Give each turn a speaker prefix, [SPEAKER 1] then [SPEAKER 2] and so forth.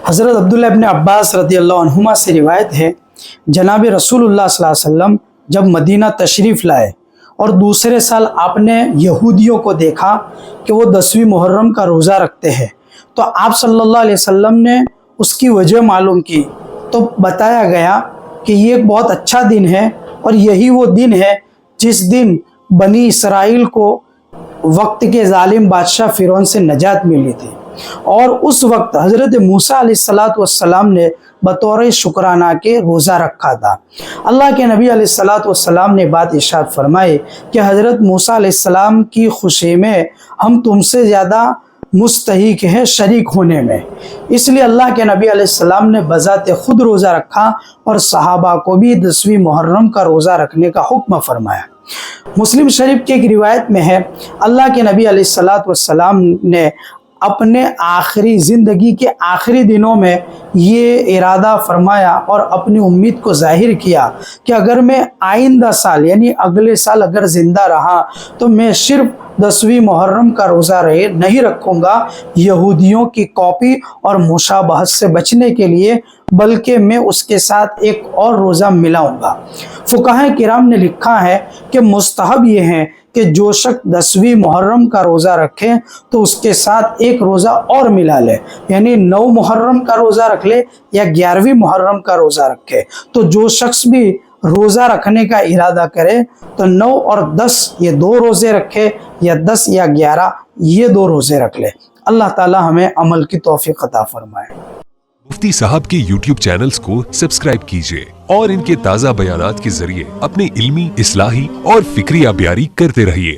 [SPEAKER 1] हज़रत अब्दुल्लाह इब्न अब्बास रज़ियल्लाहु अन्हुमा से रिवायत है, जनाब रसूलुल्लाह सल्लल्लाहु अलैहि वसल्लम जब मदीना तशरीफ़ लाए और दूसरे साल आपने यहूदियों को देखा कि वो 10वीं मुहर्रम का रोज़ा रखते हैं, तो आप सल्लल्लाहु अलैहि वसल्लम ने उसकी वजह मालूम की तो बताया गया कि ये एक बहुत अच्छा दिन है और यही वो दिन है जिस दिन बनी इसराइल को वक्त के ज़ालिम बादशाह फ़िरौन से नजात मिली थी। और उस वक्त हज़रत मूसा अलैहिस्सलातु वस्सलाम ने बतौर शुक्राना के रोज़ा रखा था। अल्लाह के नबी अलैहिस्सलातु वस्सलाम ने बात इरशाद फरमाई कि हज़रत मूसा अलैहिस्सलाम की खुशी में हम तुमसे ज़्यादा मुस्तहिक है शरीक होने में, इसलिए अल्लाह के नबी अलैहिस्सलाम ने बज़ाते खुद रोज़ा रखा और सहाबा को भी 10वीं मुहर्रम का रोज़ा रखने का हुक्म फरमाया। मुस्लिम शरीफ की एक रिवायत में है, अल्लाह के नबी अलैहिस्सलातु वस्सलाम ने अपने आखिरी ज़िंदगी के आखिरी दिनों में ये इरादा फरमाया और अपनी उम्मीद को ज़ाहिर किया कि अगर मैं आइंदा साल यानी अगले साल अगर ज़िंदा रहा तो मैं सिर्फ 10वीं मुहर्रम का रोज़ा नहीं रखूँगा यहूदियों की कॉपी और मुशाबहत से बचने के लिए, बल्कि मैं उसके साथ एक और रोज़ा मिलाऊँगा। फुक़हा किराम ने लिखा है कि मुस्तहब ये है कि जो शख्स 10वीं मुहर्रम का रोज़ा रखे तो उसके साथ एक रोज़ा और मिला ले, यानी 9 मुहर्रम का रोज़ा रख ले या 11वीं मुहर्रम का रोज़ा रखे। तो जो शख्स भी रोज़ा रखने का इरादा करे तो 9 और 10 ये 2 रोज़े रखे या 10 या 11 ये 2 रोज़े रख ले। अल्लाह ताला हमें अमल की तौफीक अता फरमाए।
[SPEAKER 2] मुफ्ती साहब के YouTube चैनल्स को सब्सक्राइब कीजिए और इनके ताज़ा बयानात के जरिए अपने इल्मी, इस्लाही और फिक्री अबियारी करते रहिए।